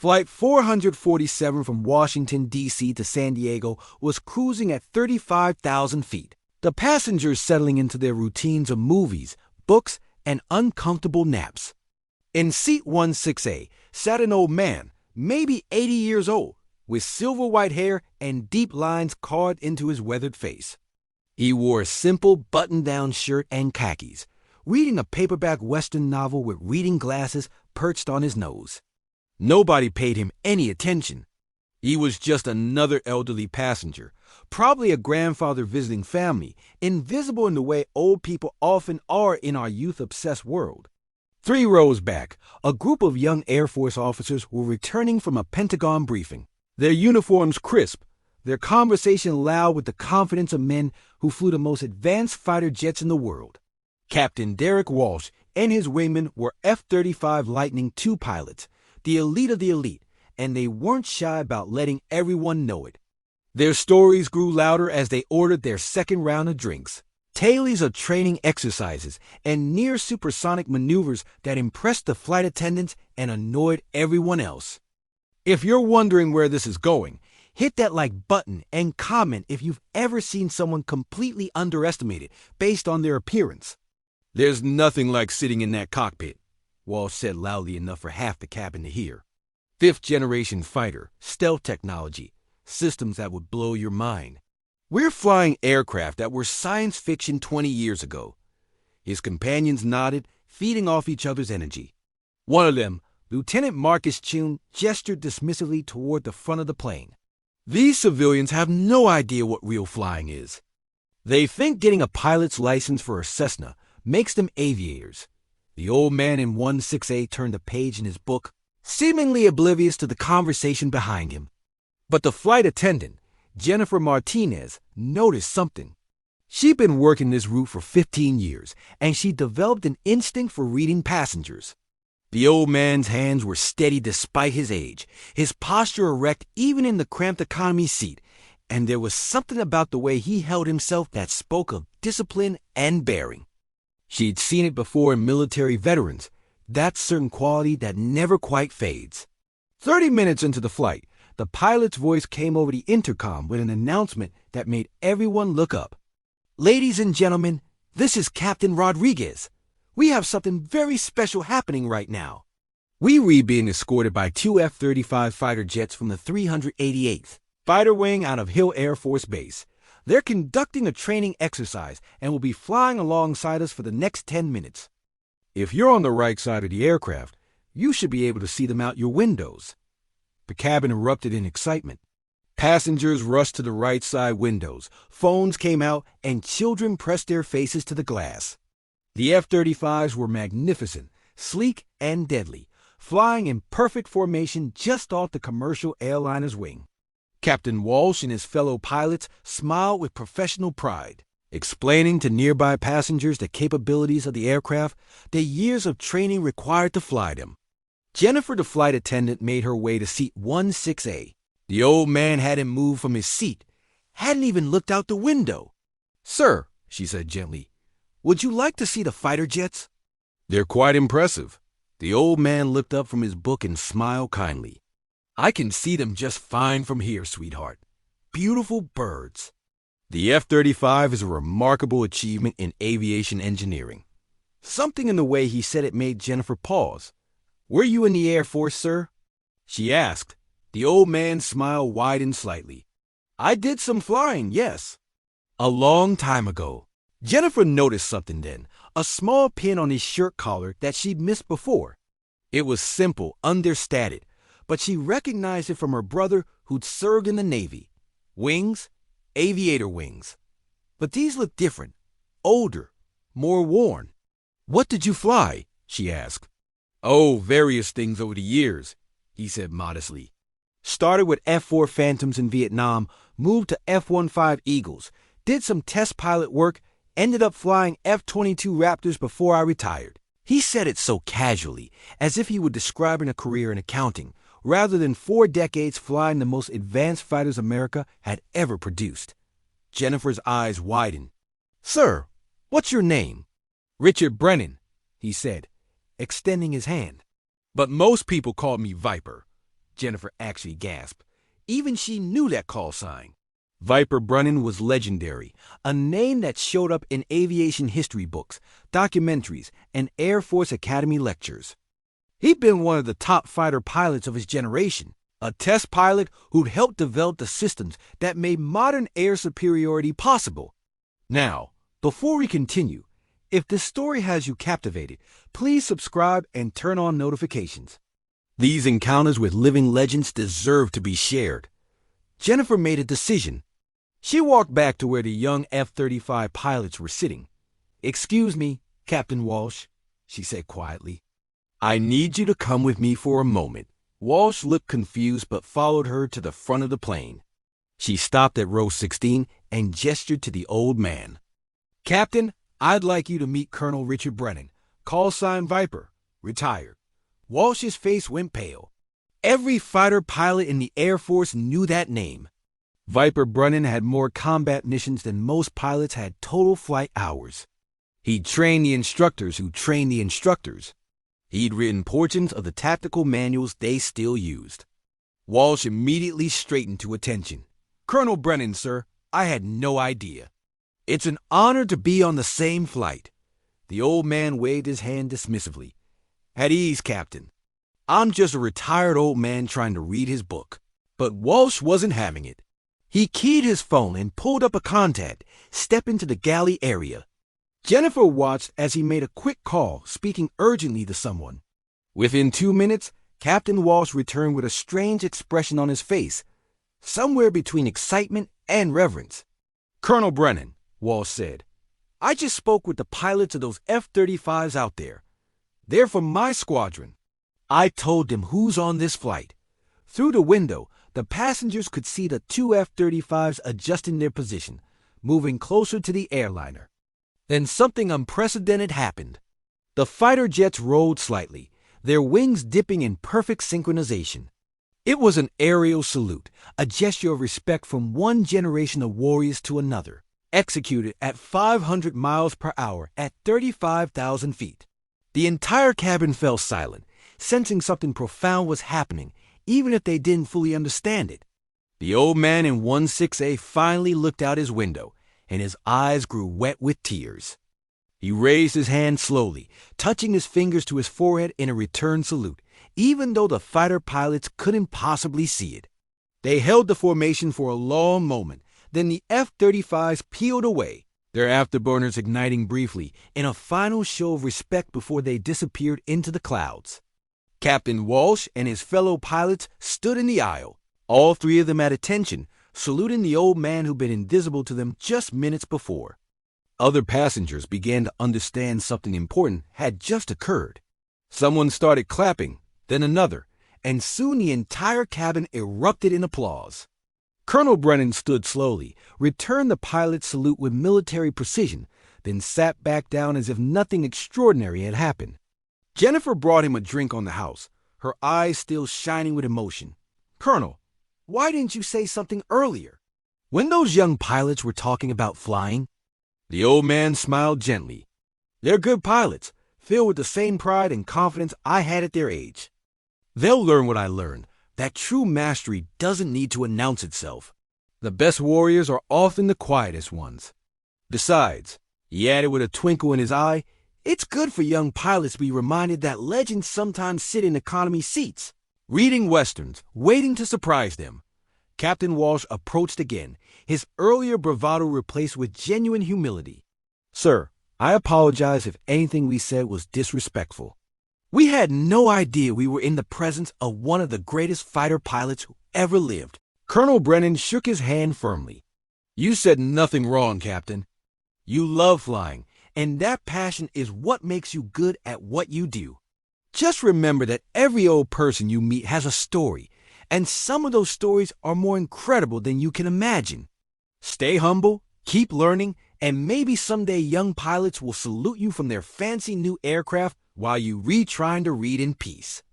Flight 447 from Washington, D.C. to San Diego was cruising at 35,000 feet. The passengers settling into their routines of movies, books, and uncomfortable naps. In seat 16A sat an old man, maybe 80 years old, with silver white hair and deep lines carved into his weathered face. He wore a simple button-down shirt and khakis, reading a paperback Western novel with reading glasses perched on his nose. Nobody paid him any attention. He was just another elderly passenger, probably a grandfather visiting family, invisible in the way old people often are in our youth-obsessed world. 3 rows back, a group of young Air Force officers were returning from a Pentagon briefing, their uniforms crisp, their conversation loud with the confidence of men who flew the most advanced fighter jets in the world. Captain Derek Walsh and his wingman were F-35 Lightning II pilots, the elite of the elite, and they weren't shy about letting everyone know it. Their stories grew louder as they ordered their second round of drinks. Tales of training exercises and near supersonic maneuvers that impressed the flight attendants and annoyed everyone else. If you're wondering where this is going, hit that like button and comment if you've ever seen someone completely underestimated based on their appearance. "There's nothing like sitting in that cockpit," Walsh said loudly enough for half the cabin to hear. 5th-generation fighter, stealth technology, systems that would blow your mind. "We're flying aircraft that were science fiction 20 years ago." His companions nodded, feeding off each other's energy. One of them, Lieutenant Marcus Chun, gestured dismissively toward the front of the plane. "These civilians have no idea what real flying is. They think getting a pilot's license for a Cessna makes them aviators." The old man in 16A turned a page in his book, seemingly oblivious to the conversation behind him. But the flight attendant, Jennifer Martinez, noticed something. She'd been working this route for 15 years, and she developed an instinct for reading passengers. The old man's hands were steady despite his age, his posture erect even in the cramped economy seat, and there was something about the way he held himself that spoke of discipline and bearing. She'd seen it before in military veterans, that certain quality that never quite fades. 30 minutes into the flight, the pilot's voice came over the intercom with an announcement that made everyone look up. "Ladies and gentlemen, this is Captain Rodriguez. We have something very special happening right now. We read being escorted by 2 F-35 fighter jets from the 388th Fighter Wing out of Hill Air Force Base. They're conducting a training exercise and will be flying alongside us for the next 10 minutes. If you're on the right side of the aircraft, you should be able to see them out your windows." The cabin erupted in excitement. Passengers rushed to the right side windows, phones came out, and children pressed their faces to the glass. The F-35s were magnificent, sleek, and deadly, flying in perfect formation just off the commercial airliner's wing. Captain Walsh and his fellow pilots smiled with professional pride, explaining to nearby passengers the capabilities of the aircraft, the years of training required to fly them. Jennifer, the flight attendant, made her way to seat 16A. The old man hadn't moved from his seat, hadn't even looked out the window. "Sir," she said gently, "would you like to see the fighter jets?" "They're quite impressive." The old man looked up from his book and smiled kindly. "I can see them just fine from here, sweetheart. Beautiful birds." The F-35 is a remarkable achievement in aviation engineering. Something in the way he said it made Jennifer pause. "Were you in the Air Force, sir?" she asked. The old man's smile widened slightly. "I did some flying, yes. A long time ago." Jennifer noticed something then, a small pin on his shirt collar that she'd missed before. It was simple, understated, but she recognized it from her brother who'd served in the Navy. Wings, aviator wings. But these looked different, older, more worn. "What did you fly?" she asked. "Oh, various things over the years," he said modestly. "Started with F-4 Phantoms in Vietnam, moved to F-15 Eagles, did some test pilot work, ended up flying F-22 Raptors before I retired." He said it so casually, as if he were describing a career in accounting, rather than 4 decades flying the most advanced fighters America had ever produced. Jennifer's eyes widened. "Sir, what's your name?" "Richard Brennan," he said, extending his hand. "But most people call me Viper. Jennifer actually gasped. Even she knew that call sign. Viper Brennan was legendary, a name that showed up in aviation history books, documentaries, and Air Force Academy lectures. He'd been one of the top fighter pilots of his generation, a test pilot who'd helped develop the systems that made modern air superiority possible. Now, before we continue, if this story has you captivated, please subscribe and turn on notifications. These encounters with living legends deserve to be shared. Jennifer made a decision. She walked back to where the young F-35 pilots were sitting. "Excuse me, Captain Walsh," she said quietly. "I need you to come with me for a moment." Walsh looked confused but followed her to the front of the plane. She stopped at row 16 and gestured to the old man. "Captain, I'd like you to meet Colonel Richard Brennan, call sign Viper, retired." Walsh's face went pale. Every fighter pilot in the Air Force knew that name. Viper Brennan had more combat missions than most pilots had total flight hours. He'd trained the instructors who trained the instructors. He'd written portions of the tactical manuals they still used. Walsh immediately straightened to attention. "Colonel Brennan, sir, I had no idea." "It's an honor to be on the same flight." The old man waved his hand dismissively. "At ease, Captain. I'm just a retired old man trying to read his book." But Walsh wasn't having it. He keyed his phone and pulled up a contact, stepping to the galley area. Jennifer watched as he made a quick call, speaking urgently to someone. Within 2 minutes, Captain Walsh returned with a strange expression on his face, somewhere between excitement and reverence. "Colonel Brennan," Walsh said, "I just spoke with the pilots of those F-35s out there. They're from my squadron. I told them who's on this flight." Through the window, the passengers could see the 2 F-35s adjusting their position, moving closer to the airliner. Then something unprecedented happened. The fighter jets rolled slightly, their wings dipping in perfect synchronization. It was an aerial salute, a gesture of respect from one generation of warriors to another, executed at 500 miles per hour at 35,000 feet. The entire cabin fell silent, sensing something profound was happening, even if they didn't fully understand it. The old man in 16A finally looked out his window, and his eyes grew wet with tears. He raised his hand slowly, touching his fingers to his forehead in a return salute, even though the fighter pilots couldn't possibly see it. They held the formation for a long moment, then the F-35s peeled away, their afterburners igniting briefly in a final show of respect before they disappeared into the clouds. Captain Walsh and his fellow pilots stood in the aisle, all three of them at attention, saluting the old man who'd been invisible to them just minutes before. Other passengers began to understand something important had just occurred. Someone started clapping, then another, and soon the entire cabin erupted in applause. Colonel Brennan stood slowly, returned the pilot's salute with military precision, then sat back down as if nothing extraordinary had happened. Jennifer brought him a drink on the house, her eyes still shining with emotion. "Colonel, why didn't you say something earlier? When those young pilots were talking about flying?" The old man smiled gently. "They're good pilots, filled with the same pride and confidence I had at their age. They'll learn what I learned, that true mastery doesn't need to announce itself. The best warriors are often the quietest ones. Besides," he added with a twinkle in his eye, "it's good for young pilots to be reminded that legends sometimes sit in economy seats, reading westerns, waiting to surprise them." Captain Walsh approached again, his earlier bravado replaced with genuine humility. "Sir, I apologize if anything we said was disrespectful. We had no idea we were in the presence of one of the greatest fighter pilots who ever lived." Colonel Brennan shook his hand firmly. "You said nothing wrong, Captain. You love flying, and that passion is what makes you good at what you do. Just remember that every old person you meet has a story, and some of those stories are more incredible than you can imagine. Stay humble, keep learning, and maybe someday young pilots will salute you from their fancy new aircraft while you trying to read in peace."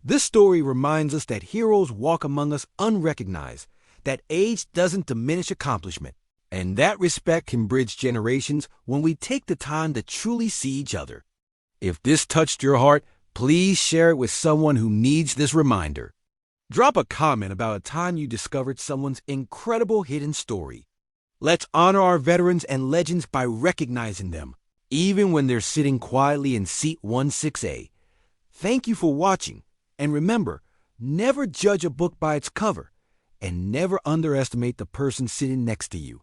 This story reminds us that heroes walk among us unrecognized, that age doesn't diminish accomplishment, and that respect can bridge generations when we take the time to truly see each other. If this touched your heart, please share it with someone who needs this reminder. Drop a comment about a time you discovered someone's incredible hidden story. Let's honor our veterans and legends by recognizing them, even when they're sitting quietly in seat 16A. Thank you for watching, and remember, never judge a book by its cover, and never underestimate the person sitting next to you.